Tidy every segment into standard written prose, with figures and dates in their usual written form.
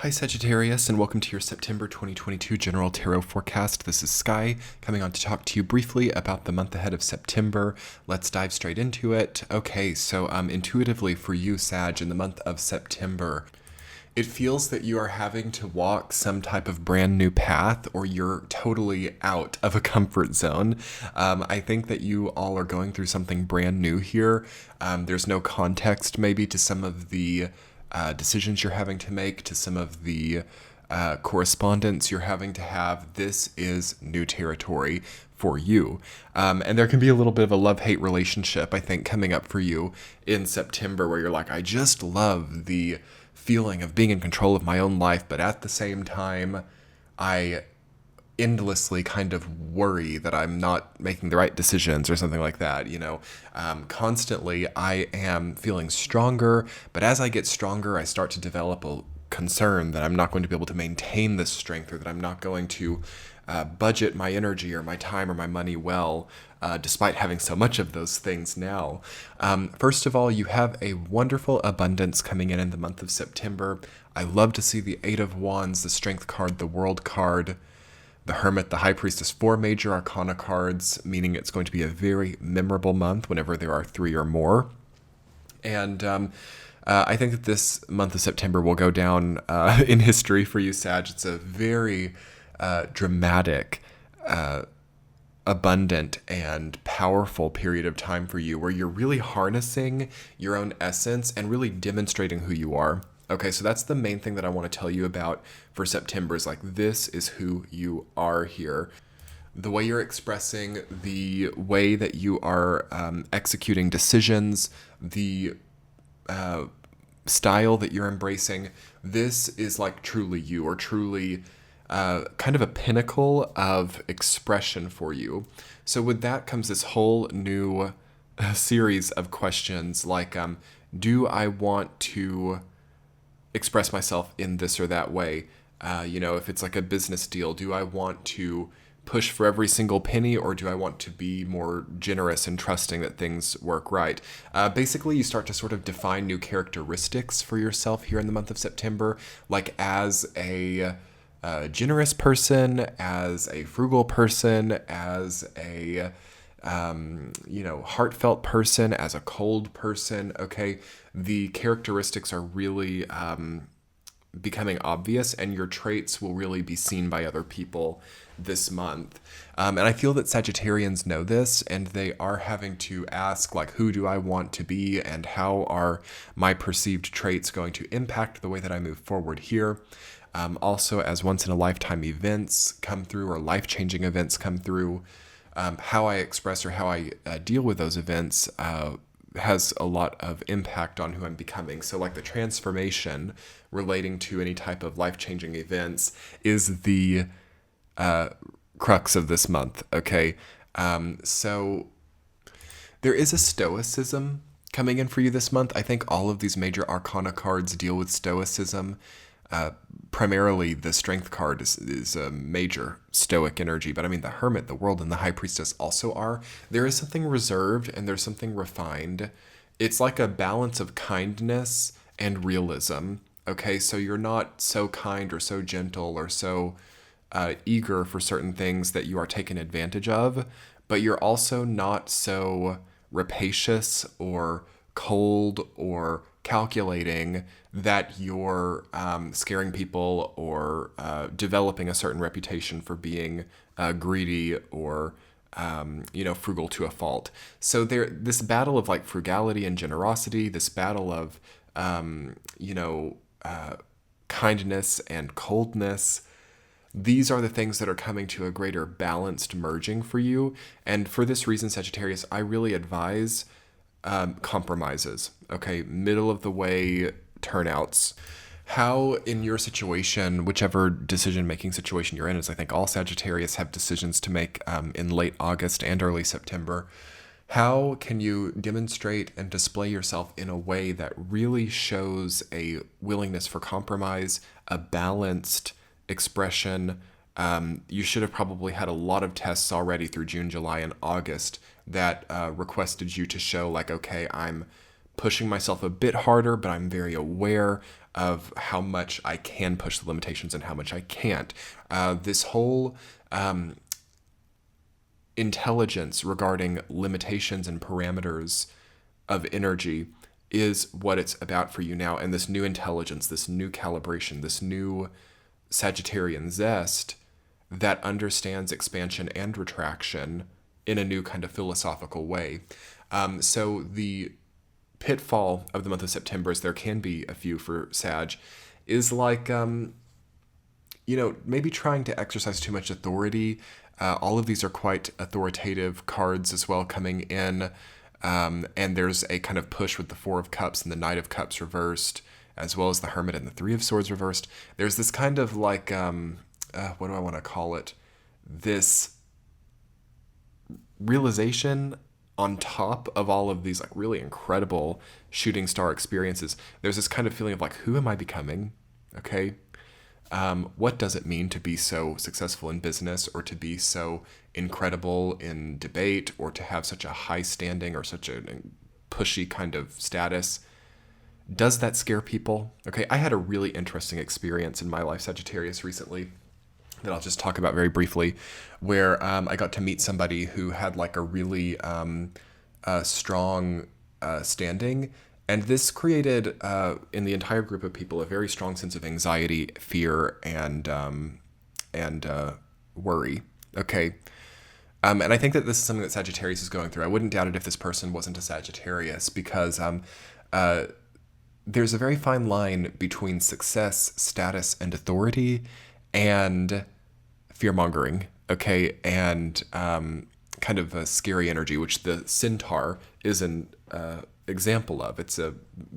Hi Sagittarius, and welcome to your September 2022 General Tarot Forecast. This is Sky, coming on to talk to you briefly about the month ahead of September. Let's dive straight into it. Okay, so intuitively for you, Sag, in the month of September, it feels that you are having to walk some type of brand new path, or you're totally out of a comfort zone. I think that you all are going through something brand new here. There's no context maybe to some of the decisions you're having to make, to some of the correspondence you're having to have. This is new territory for you. And there can be a little bit of a love-hate relationship, I think, coming up for you in September, where you're like, I just love the feeling of being in control of my own life, but at the same time, I endlessly kind of worry that I'm not making the right decisions or something like that. Constantly I am feeling stronger, but as I get stronger, I start to develop a concern that I'm not going to be able to maintain this strength, or that I'm not going to budget my energy or my time or my money well, despite having so much of those things now. First of all, you have a wonderful abundance coming in the month of September. I love to see the Eight of Wands, the Strength card, the World card, the Hermit, the High Priestess, 4 major arcana cards, meaning it's going to be a very memorable month whenever there are 3 or more. And I think that this month of September will go down in history for you, Sag. It's a very dramatic, abundant, and powerful period of time for you, where you're really harnessing your own essence and really demonstrating who you are. Okay, so that's the main thing that I want to tell you about for September, is like, this is who you are here. The way you're expressing, the way that you are executing decisions, the style that you're embracing, this is like truly you, or truly kind of a pinnacle of expression for you. So with that comes this whole new series of questions like, do I want to express myself in this or that way? If it's like a business deal, do I want to push for every single penny, or do I want to be more generous and trusting that things work right? Basically, you start to sort of define new characteristics for yourself here in the month of September, like as a generous person, as a frugal person, as a heartfelt person, as a cold person. Okay, the characteristics are really becoming obvious, and your traits will really be seen by other people this month. And I feel that Sagittarians know this, and they are having to ask, like, who do I want to be, and how are my perceived traits going to impact the way that I move forward here? Also, as once-in-a-lifetime events come through, or life-changing events come through, how I express or how I deal with those events has a lot of impact on who I'm becoming. So like the transformation relating to any type of life-changing events is the crux of this month, okay? So there is a Stoicism coming in for you this month. I think all of these major arcana cards deal with Stoicism. Primarily the Strength card is a major stoic energy, but I mean the Hermit, the World, and the High Priestess also are. There is something reserved and there's something refined. It's like a balance of kindness and realism. Okay, so you're not so kind or so gentle or so eager for certain things that you are taken advantage of, but you're also not so rapacious or cold or calculating that you're scaring people, or developing a certain reputation for being greedy or frugal to a fault. So this battle of like frugality and generosity, this battle of kindness and coldness, these are the things that are coming to a greater balanced merging for you. And for this reason, Sagittarius, I really advise compromises, okay? Middle of the way turnouts. How in your situation, whichever decision-making situation you're in, as I think all Sagittarius have decisions to make in late August and early September, how can you demonstrate and display yourself in a way that really shows a willingness for compromise, a balanced expression? You should have probably had a lot of tests already through June, July, and August that requested you to show like, okay, I'm pushing myself a bit harder, but I'm very aware of how much I can push the limitations and how much I can't. This whole intelligence regarding limitations and parameters of energy is what it's about for you now. And this new intelligence, this new calibration, this new Sagittarian zest that understands expansion and retraction in a new kind of philosophical way. So the pitfall of the month of September, as there can be a few for Sag, is like, maybe trying to exercise too much authority. All of these are quite authoritative cards as well coming in. And there's a kind of push with the Four of Cups and the Knight of Cups reversed, as well as the Hermit and the Three of Swords reversed. There's this kind of like, what do I want to call it? This realization on top of all of these like really incredible shooting star experiences. There's this kind of feeling of like, who am I becoming? Okay. What does it mean to be so successful in business, or to be so incredible in debate, or to have such a high standing or such a pushy kind of status? Does that scare people? Okay, I had a really interesting experience in my life, Sagittarius, recently that I'll just talk about very briefly, where I got to meet somebody who had like a really strong standing. And this created, in the entire group of people, a very strong sense of anxiety, fear, and worry. Okay. And I think that this is something that Sagittarius is going through. I wouldn't doubt it if this person wasn't a Sagittarius, because there's a very fine line between success, status, and authority, and fear-mongering, okay, and kind of a scary energy, which the centaur is an example of. It's a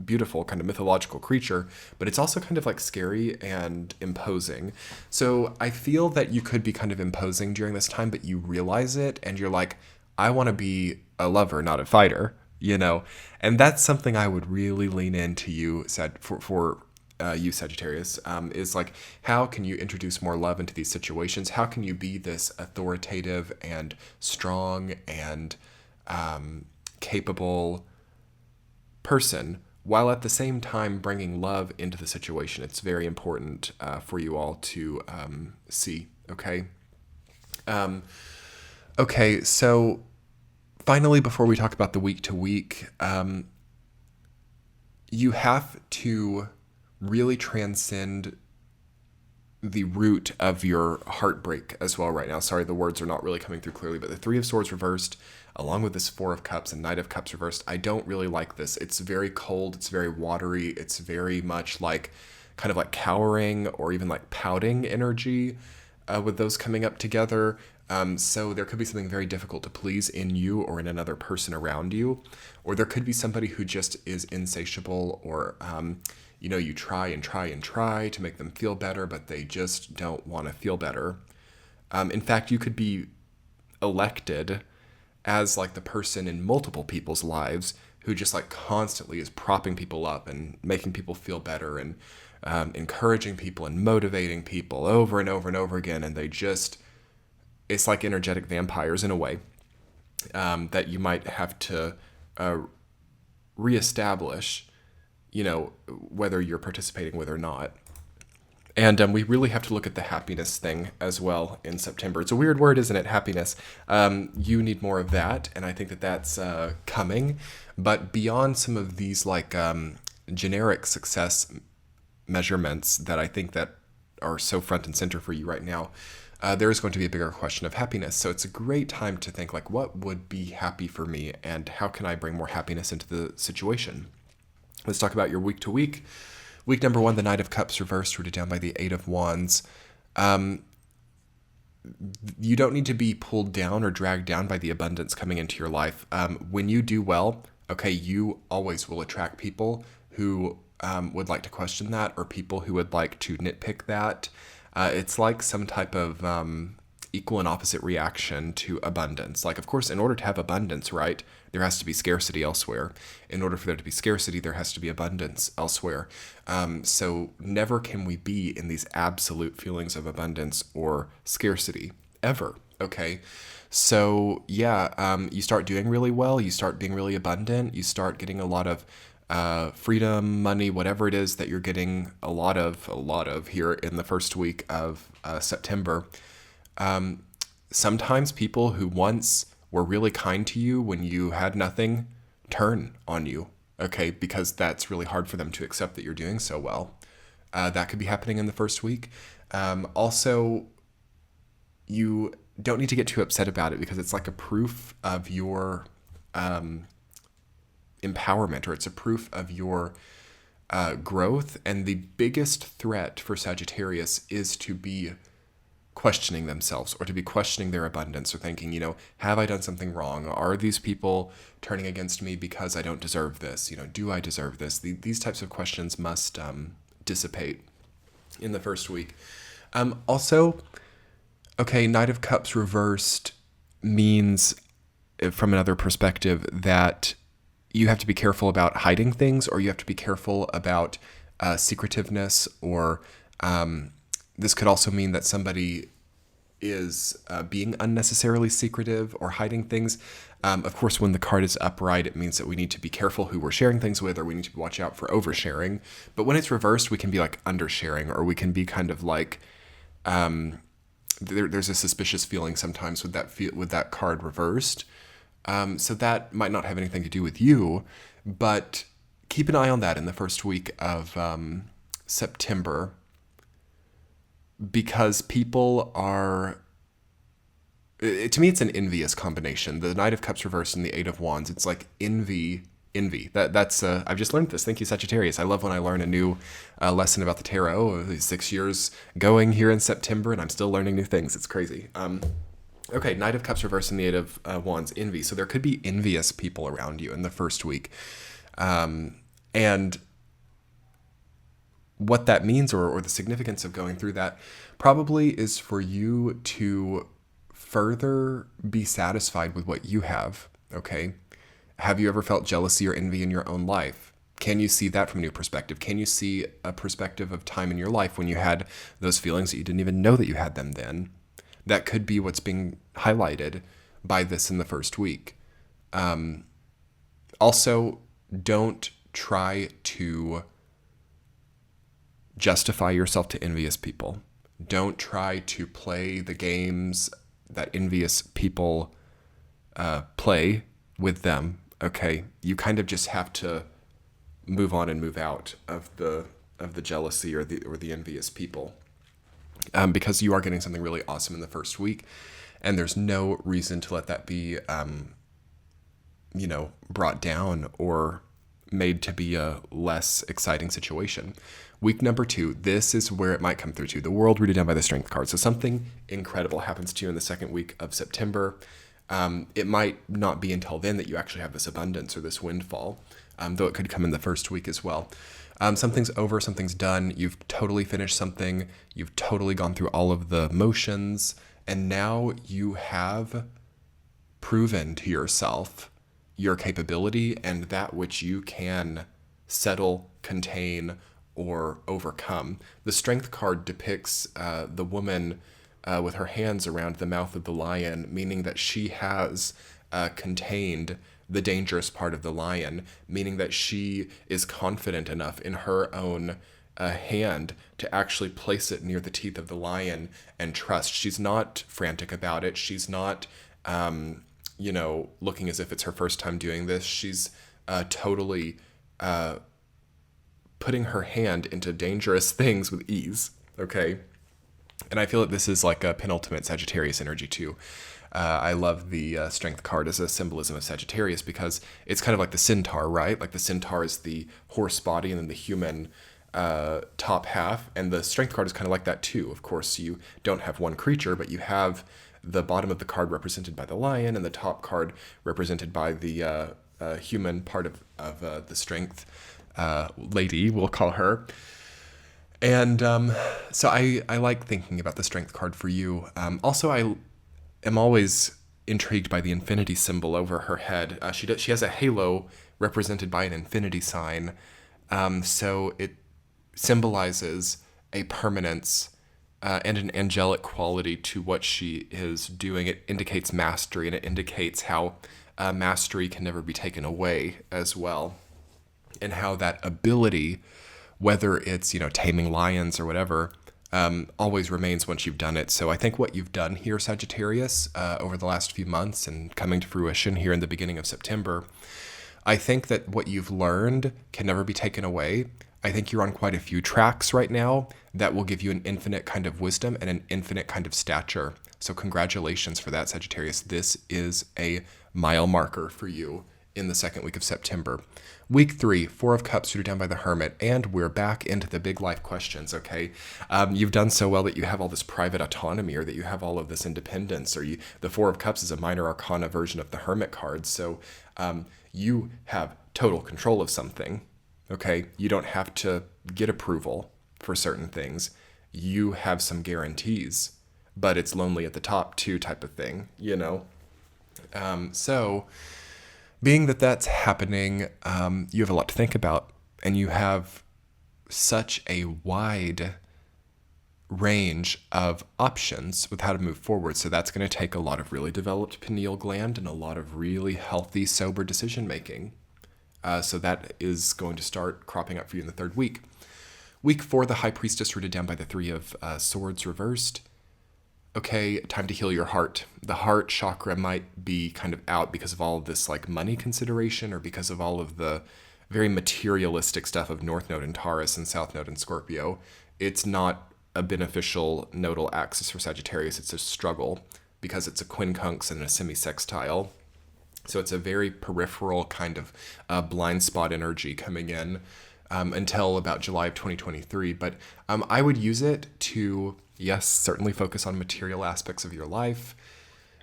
beautiful kind of mythological creature, but it's also kind of like scary and imposing. So I feel that you could be kind of imposing during this time, but you realize it and you're like, I want to be a lover, not a fighter, and that's something I would really lean into you for you Sagittarius, is like, how can you introduce more love into these situations? How can you be this authoritative and strong and capable person while at the same time bringing love into the situation? It's very important for you all to see. Okay. Okay. So finally, before we talk about the week to week, you have to really transcend the root of your heartbreak as well right now. Sorry, the words are not really coming through clearly, but the Three of Swords reversed, along with this Four of Cups and Knight of Cups reversed, I don't really like this. It's very cold. It's very watery. It's very much like kind of like cowering or even like pouting energy with those coming up together. So there could be something very difficult to please in you or in another person around you, or there could be somebody who just is insatiable, or you try and try and try to make them feel better, but they just don't want to feel better. In fact, you could be elected as like the person in multiple people's lives who just like constantly is propping people up and making people feel better and encouraging people and motivating people over and over and over again. And it's like energetic vampires in a way that you might have to reestablish, whether you're participating with or not. And we really have to look at the happiness thing as well in September. It's a weird word, isn't it? Happiness. You need more of that, and I think that that's coming. But beyond some of these like generic success measurements that I think that are so front and center for you right now, there is going to be a bigger question of happiness. So it's a great time to think like, what would be happy for me, and how can I bring more happiness into the situation? Let's talk about your week to week. Week number 1, the Knight of Cups reversed, rooted down by the Eight of Wands. You don't need to be pulled down or dragged down by the abundance coming into your life. When you do well, okay, you always will attract people who would like to question that, or people who would like to nitpick that. It's like some type of equal and opposite reaction to abundance. Like, of course, in order to have abundance, right, there has to be scarcity elsewhere. In order for there to be scarcity, there has to be abundance elsewhere. So never can we be in these absolute feelings of abundance or scarcity, ever. Okay. So yeah, you start doing really well. You start being really abundant. You start getting a lot of freedom, money, whatever it is that you're getting a lot of here in the first week of September. Sometimes people who once were really kind to you when you had nothing turn on you. Okay, because that's really hard for them to accept that you're doing so well. That could be happening in the first week. Also, you don't need to get too upset about it because it's like a proof of your empowerment, or it's a proof of your growth. And the biggest threat for Sagittarius is to be questioning themselves, or to be questioning their abundance, or thinking, have I done something wrong? Are these people turning against me because I don't deserve this? Do I deserve this? These types of questions must dissipate in the first week. Also, okay, Knight of Cups reversed means, from another perspective, that you have to be careful about hiding things, or you have to be careful about secretiveness, or this could also mean that somebody is being unnecessarily secretive or hiding things. Of course, when the card is upright, it means that we need to be careful who we're sharing things with, or we need to watch out for oversharing. But when it's reversed, we can be like undersharing, or we can be kind of like there's a suspicious feeling sometimes with that card reversed. So that might not have anything to do with you, but keep an eye on that in the first week of September, because people are, to me, it's an envious combination. The Knight of Cups reversed and the Eight of Wands. It's like envy. That's I've just learned this. Thank you, Sagittarius. I love when I learn a new lesson about the tarot. 6 years going here in September, and I'm still learning new things. It's crazy. Okay, Knight of Cups reversed and the Eight of Wands, envy. So there could be envious people around you in the first week. And what that means, or the significance of going through that, probably is for you to further be satisfied with what you have, okay? Have you ever felt jealousy or envy in your own life? Can you see that from a new perspective? Can you see a perspective of time in your life when you had those feelings that you didn't even know that you had them then? That could be what's being highlighted by this in the first week. Also, don't try to justify yourself to envious people. Don't try to play the games that envious people play with them. Okay, you kind of just have to move on and move out of the jealousy or the envious people, because you are getting something really awesome in the first week, and there's no reason to let that be brought down or made to be a less exciting situation. Week number 2, this is where it might come through to the World rooted down by the Strength card. So something incredible happens to you in the second week of September. It might not be until then that you actually have this abundance or this windfall, though it could come in the first week as well. Something's over, something's done, you've totally finished something, you've totally gone through all of the motions, and now you have proven to yourself your capability and that which you can settle, contain, or overcome. The Strength card depicts the woman with her hands around the mouth of the lion, meaning that she has contained the dangerous part of the lion, meaning that she is confident enough in her own hand to actually place it near the teeth of the lion and trust. She's not frantic about it. She's not looking as if it's her first time doing this. She's totally putting her hand into dangerous things with ease, okay? And I feel that this is like a penultimate Sagittarius energy too. I love the Strength card as a symbolism of Sagittarius because it's kind of like the centaur, right? Like the centaur is the horse body and then the human top half. And the Strength card is kind of like that too. Of course, you don't have one creature, but you have the bottom of the card represented by the lion and the top card represented by the human part of the Strength lady, we'll call her. And so I like thinking about the Strength card for you. Also, I am always intrigued by the infinity symbol over her head. She has a halo represented by an infinity sign. So it symbolizes a permanence and an angelic quality to what she is doing. It indicates mastery, and it indicates how mastery can never be taken away as well, and how that ability, whether it's, taming lions or whatever, always remains once you've done it. So I think what you've done here, Sagittarius, over the last few months and coming to fruition here in the beginning of September, I think that what you've learned can never be taken away. I think you're on quite a few tracks right now that will give you an infinite kind of wisdom and an infinite kind of stature. So congratulations for that, Sagittarius. This is a mile marker for you in the second week of September. Week 3, 4 of Cups, you're down by the Hermit, and we're back into the big life questions, okay? You've done so well that you have all this private autonomy, or that you have all of this independence, or the 4 of Cups is a minor arcana version of the Hermit card, so you have total control of something, okay? You don't have to get approval for certain things. You have some guarantees, but it's lonely at the top too type of thing, So being that that's happening, you have a lot to think about, and you have such a wide range of options with how to move forward. So that's going to take a lot of really developed pineal gland and a lot of really healthy, sober decision making. So that is going to start cropping up for you in the third week. Week 4, the High Priestess rooted down by the 3 of Swords reversed. Okay, time to heal your heart. The heart chakra might be kind of out because of all of this like money consideration, or because of all of the very materialistic stuff of North Node in Taurus and South Node in Scorpio. It's not a beneficial nodal axis for Sagittarius. It's a struggle because it's a quincunx and a semisextile. So it's a very peripheral kind of blind spot energy coming in until about July of 2023. But I would use it to, yes, certainly focus on material aspects of your life,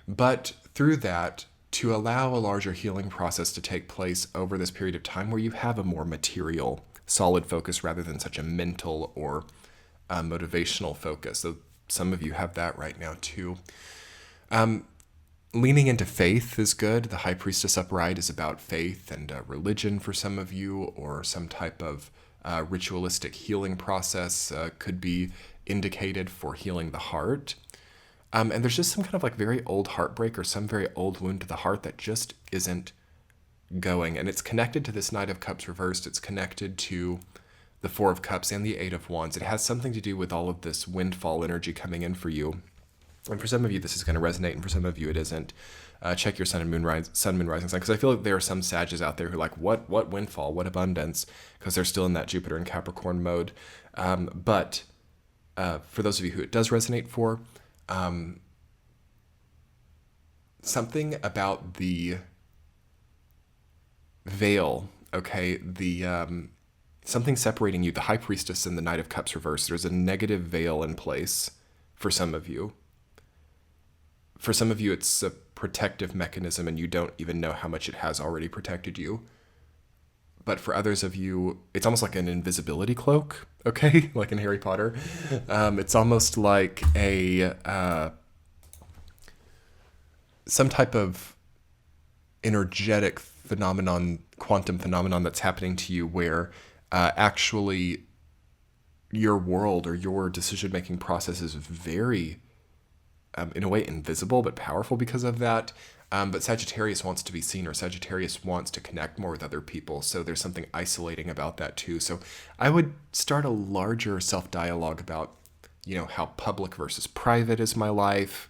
but through that, to allow a larger healing process to take place over this period of time where you have a more material, solid focus rather than such a mental or motivational focus. So some of you have that right now too. Leaning into faith is good. The High Priestess upright is about faith and religion for some of you, or some type of ritualistic healing process could be indicated for healing the heart. And there's just some kind of like very old heartbreak or some very old wound to the heart that just isn't going. And it's connected to this Knight of Cups reversed. It's connected to the 4 of Cups and the 8 of Wands. It has something to do with all of this windfall energy coming in for you. And for some of you, this is going to resonate, and for some of you, it isn't. Check your sun and moon rising sign, because I feel like there are some Sages out there who are like, what windfall, what abundance, because they're still in that Jupiter and Capricorn mode. But for those of you who it does resonate for, something about the veil, okay, something separating you, the High Priestess and the Knight of Cups reversed. There's a negative veil in place for some of you. For some of you, it's a protective mechanism and you don't even know how much it has already protected you. But for others of you, it's almost like an invisibility cloak, okay? Like in Harry Potter. It's almost like some type of energetic phenomenon, quantum phenomenon that's happening to you where actually your world or your decision-making process is very, in a way, invisible but powerful because of that. But Sagittarius wants to be seen, or Sagittarius wants to connect more with other people. So there's something isolating about that too. So I would start a larger self-dialogue about, how public versus private is my life?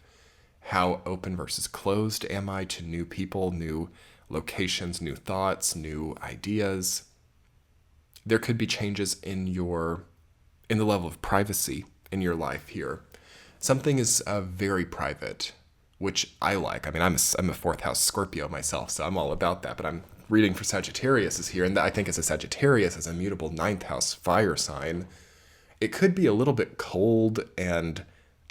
How open versus closed am I to new people, new locations, new thoughts, new ideas? There could be changes in the level of privacy in your life here. Something is very private, which I like. I mean, I'm a 4th house Scorpio myself, so I'm all about that. But I'm reading for Sagittarius is here, and I think as a Sagittarius, as a mutable 9th house fire sign, it could be a little bit cold and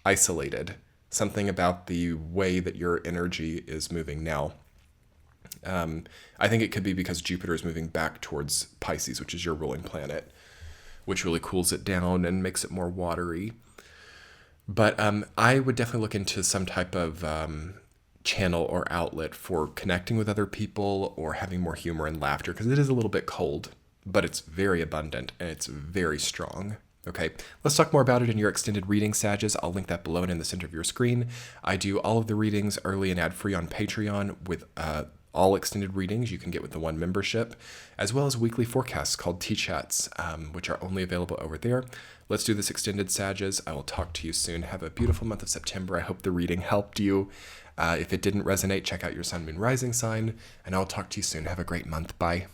isolated. Something about the way that your energy is moving now. I think it could be because Jupiter is moving back towards Pisces, which is your ruling planet, which really cools it down and makes it more watery. But I would definitely look into some type of channel or outlet for connecting with other people or having more humor and laughter, because it is a little bit cold, but it's very abundant and it's very strong. Okay, let's talk more about it in your extended reading, Sages. I'll link that below and in the center of your screen. I do all of the readings early and ad-free on Patreon with all extended readings you can get with the one membership, as well as weekly forecasts called T-Chats, which are only available over there. Let's do this extended, Sages. I will talk to you soon. Have a beautiful month of September. I hope the reading helped you. If it didn't resonate, check out your Sun, Moon, Rising sign, and I'll talk to you soon. Have a great month. Bye.